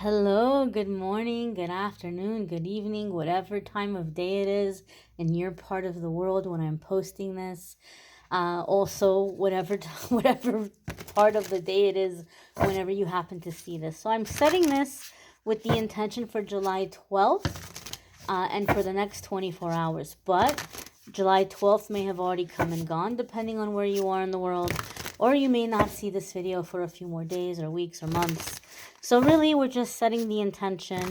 Hello, good morning, good afternoon, good evening, whatever time of day it is in your part of the world when I'm posting this. Also, whatever part of the day it is whenever you happen to see this. So I'm setting this with the intention for July 12th and for the next 24 hours. But July 12th may have already come and gone depending on where you are in the world. Or you may not see this video for a few more days or weeks or months. So really, we're just setting the intention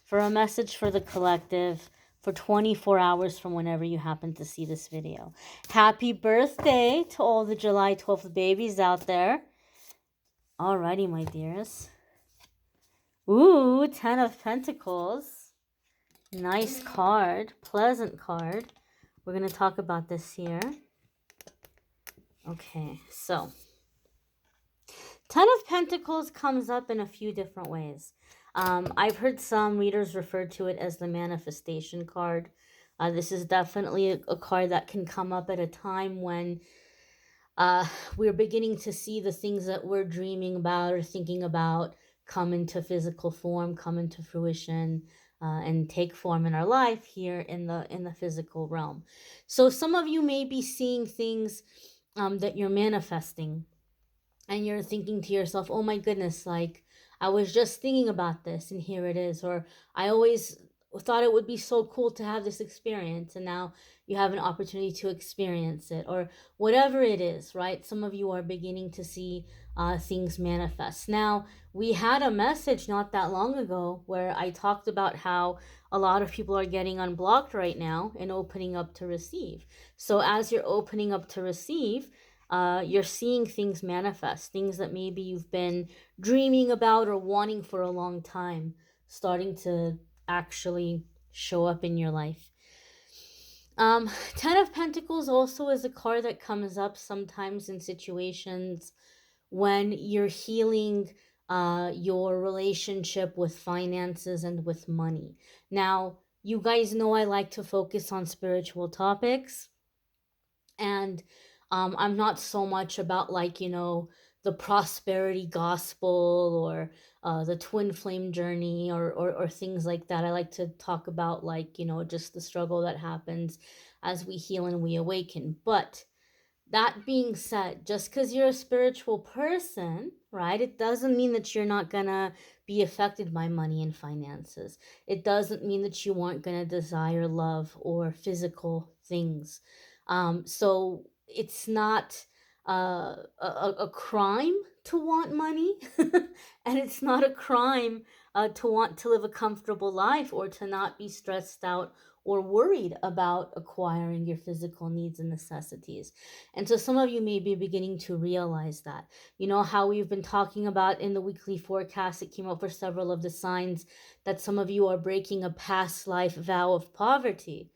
for a message for the collective for 24 hours from whenever you happen to see this video. Happy birthday to all the July 12th babies out there. Alrighty, my dears. Ooh, 10 of Pentacles. Nice card. Pleasant card. We're going to talk about this here. Okay, so 10 of Pentacles comes up in a few different ways. I've heard some readers refer to it as the manifestation card. This is definitely a card that can come up at a time when we're beginning to see the things that we're dreaming about or thinking about come into physical form, come into fruition, and take form in our life here in the physical realm. So some of you may be seeing things that you're manifesting, and you're thinking to yourself, oh my goodness, like I was just thinking about this and here it is. Or I always thought it would be so cool to have this experience, and now you have an opportunity to experience it, or whatever it is, right? Some of you are beginning to see things manifest. Now, we had a message not that long ago where I talked about how a lot of people are getting unblocked right now and opening up to receive. So as you're opening up to receive, you're seeing things manifest, things that maybe you've been dreaming about or wanting for a long time, starting to actually show up in your life. 10 of Pentacles also is a card that comes up sometimes in situations when you're healing your relationship with finances and with money. Now, you guys know I like to focus on spiritual topics. And I'm not so much about, like, the prosperity gospel or the twin flame journey or things like that. I like to talk about, like, just the struggle that happens as we heal and we awaken. But that being said, just because you're a spiritual person, right, it doesn't mean that you're not gonna be affected by money and finances. It doesn't mean that you aren't gonna desire love or physical things. So it's not a crime to want money, and it's not a crime to want to live a comfortable life or to not be stressed out or worried about acquiring your physical needs and necessities. And so some of you may be beginning to realize that. You know how we've been talking about in the weekly forecast, it came up for several of the signs that some of you are breaking a past life vow of poverty.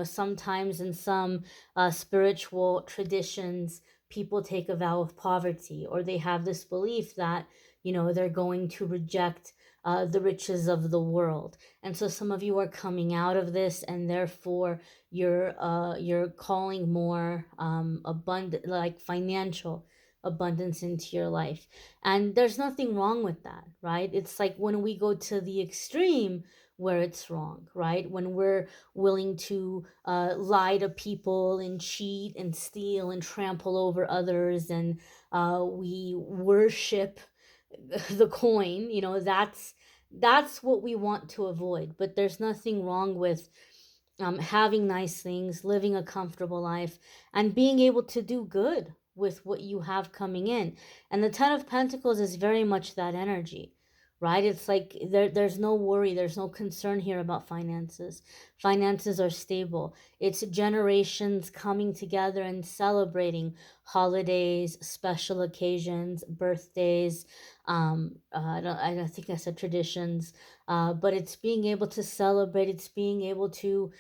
Sometimes in some spiritual traditions, people take a vow of poverty, or they have this belief that, they're going to reject the riches of the world. And so some of you are coming out of this, and therefore you're calling more abundant, like financial abundance into your life. And there's nothing wrong with that, right? It's like when we go to the extreme where it's wrong, right? When we're willing to lie to people and cheat and steal and trample over others, and we worship the coin, that's what we want to avoid. But there's nothing wrong with having nice things, living a comfortable life, and being able to do good with what you have coming in. And the 10 of Pentacles is very much that energy, right? It's like there's no worry, there's no concern here about finances. Finances are stable. It's generations coming together and celebrating holidays, special occasions, birthdays. I don't think I said traditions, but it's being able to celebrate. It's being able to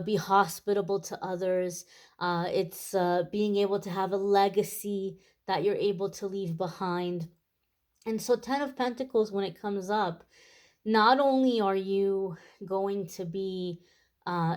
be hospitable to others. It's being able to have a legacy that you're able to leave behind. And so 10 of Pentacles, when it comes up, not only are you going to be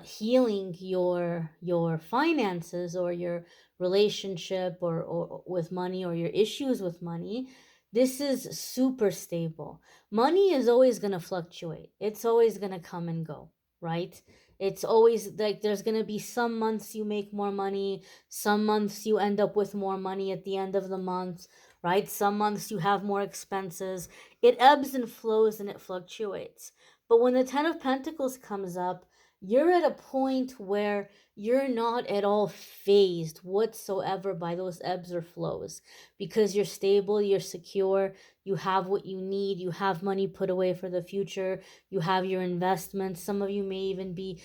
healing your finances or your relationship or with money or your issues with money, This is super stable. Money is always going to fluctuate. It's always going to come and go, right? It's always like there's going to be some months you make more money, some months you end up with more money at the end of the month, right? Some months you have more expenses. It ebbs and flows and it fluctuates. But when the 10 of Pentacles comes up, you're at a point where you're not at all phased whatsoever by those ebbs or flows, because you're stable, you're secure, you have what you need, you have money put away for the future, you have your investments. Some of you may even be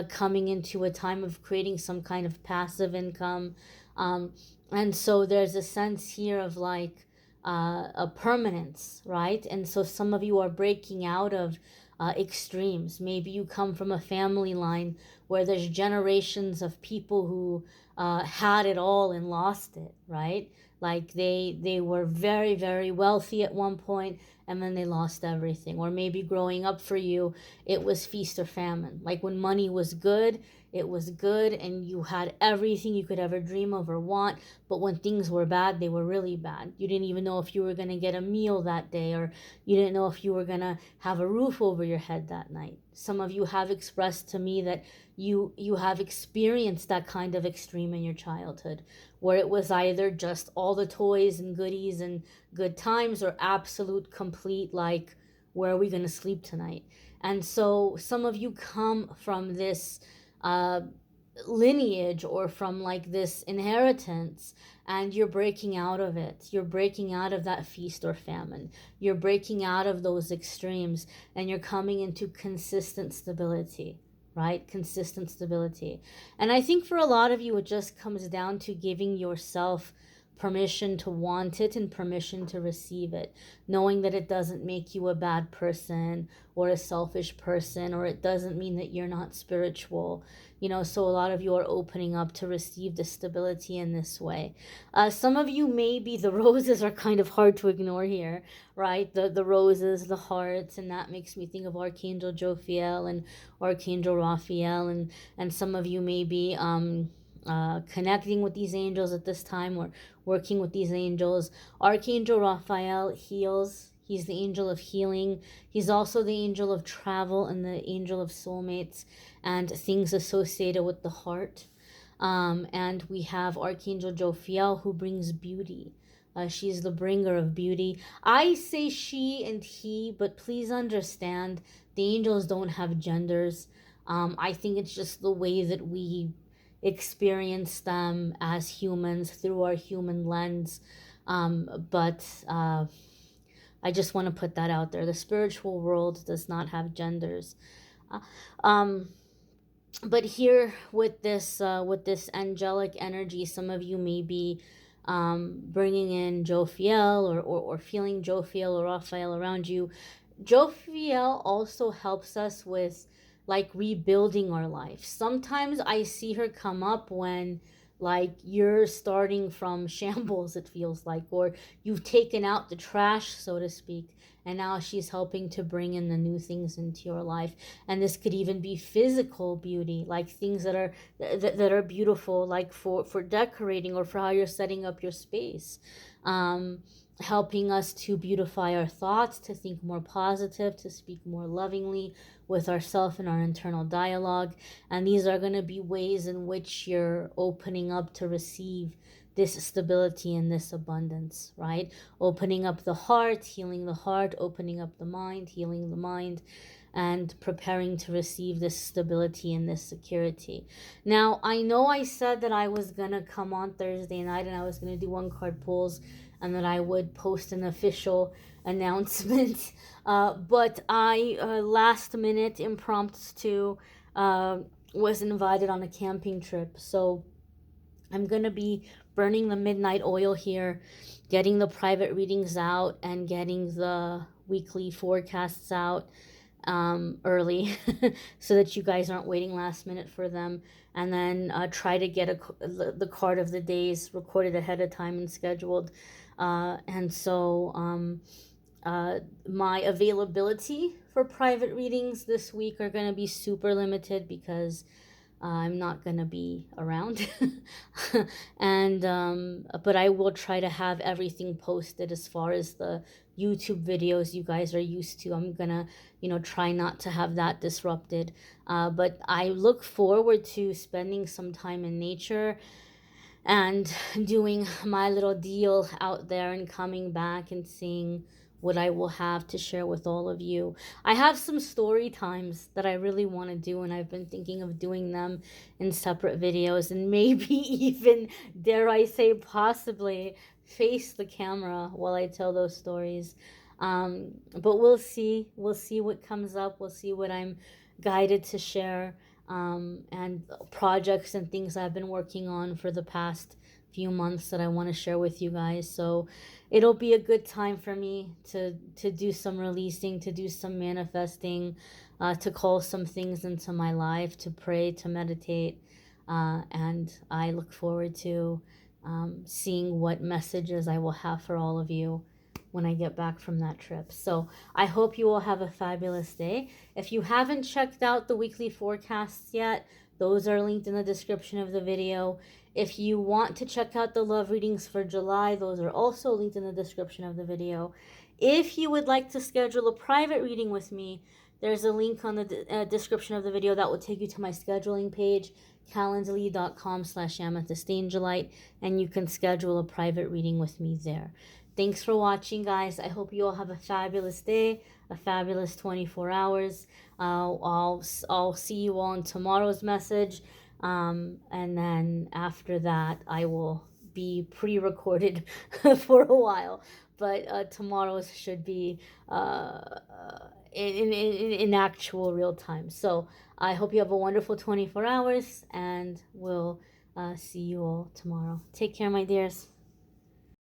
coming into a time of creating some kind of passive income. And so there's a sense here of like a permanence, right? And so some of you are breaking out of extremes. Maybe you come from a family line where there's generations of people who had it all and lost it, right? Like they were very, very wealthy at one point and then they lost everything. Or maybe growing up for you, it was feast or famine. Like when money was good, it was good and you had everything you could ever dream of or want. But when things were bad, they were really bad. You didn't even know if you were going to get a meal that day, or you didn't know if you were going to have a roof over your head that night. Some of you have expressed to me that you have experienced that kind of extreme in your childhood, where it was either just all the toys and goodies and good times, or absolute complete like, where are we going to sleep tonight? And so some of you come from this uh, lineage, or from like this inheritance, and you're breaking out of it. You're breaking out of that feast or famine. You're breaking out of those extremes, and you're coming into consistent stability, right? Consistent stability. And I think for a lot of you, it just comes down to giving yourself permission to want it and permission to receive it, knowing that it doesn't make you a bad person or a selfish person, or it doesn't mean that you're not spiritual. So a lot of you are opening up to receive the stability in this way. Some of you, maybe the roses are kind of hard to ignore here, right? The roses, the hearts, and that makes me think of Archangel Jophiel and Archangel Raphael, and some of you may be connecting with these angels at this time, or working with these angels. Archangel Raphael heals. He's the angel of healing. He's also the angel of travel and the angel of soulmates and things associated with the heart. And we have Archangel Jophiel, who brings beauty. She's the bringer of beauty. I say she and he, but please understand, the angels don't have genders. I think it's just the way that we experience them as humans through our human lens. But I just want to put that out there. The spiritual world does not have genders. Uh, um, but here with this angelic energy, some of you may be bringing in Jophiel, or feeling Jophiel or Raphael around you. Jophiel also helps us with like rebuilding our life. Sometimes I see her come up when like you're starting from shambles, it feels like, or you've taken out the trash, so to speak, and now she's helping to bring in the new things into your life. And this could even be physical beauty, like things that are beautiful, like for decorating, or for how you're setting up your space. Helping us to beautify our thoughts, to think more positive, to speak more lovingly with ourselves and our internal dialogue. And these are going to be ways in which you're opening up to receive this stability and this abundance, right? Opening up the heart, healing the heart, opening up the mind, healing the mind, and preparing to receive this stability and this security. Now, I know I said that I was going to come on Thursday night and I was going to do one card pulls, and that I would post an official announcement. But I, last minute impromptu, was invited on a camping trip. So I'm going to be burning the midnight oil here, getting the private readings out, and getting the weekly forecasts out early so that you guys aren't waiting last minute for them. And then try to get the card of the days recorded ahead of time and scheduled. And so my availability for private readings this week are going to be super limited, because I'm not gonna be around. And but I will try to have everything posted as far as the YouTube videos you guys are used to. I'm gonna, try not to have that disrupted. But I look forward to spending some time in nature and doing my little deal out there and coming back and seeing what I will have to share with all of you. I have some story times that I really want to do, and I've been thinking of doing them in separate videos, and maybe even, dare I say, possibly face the camera while I tell those stories. But we'll see. We'll see what comes up. We'll see what I'm guided to share, and projects and things I've been working on for the past few months that I want to share with you guys. So it'll be a good time for me to do some releasing, to do some manifesting, to call some things into my life, to pray, to meditate, and I look forward to seeing what messages I will have for all of you when I get back from that trip. So I hope you all have a fabulous day. If you haven't checked out the weekly forecasts yet, those are linked in the description of the video. If you want to check out the love readings for July, those are also linked in the description of the video. If you would like to schedule a private reading with me, there's a link on the description of the video that will take you to my scheduling page, calendly.com/amethystangelite, and you can schedule a private reading with me there. Thanks for watching, guys. I hope you all have a fabulous day, a fabulous 24 hours. I'll see you all in tomorrow's message. And then after that, I will be pre-recorded for a while. But tomorrow's should be in actual real time. So I hope you have a wonderful 24 hours, and we'll see you all tomorrow. Take care, my dears.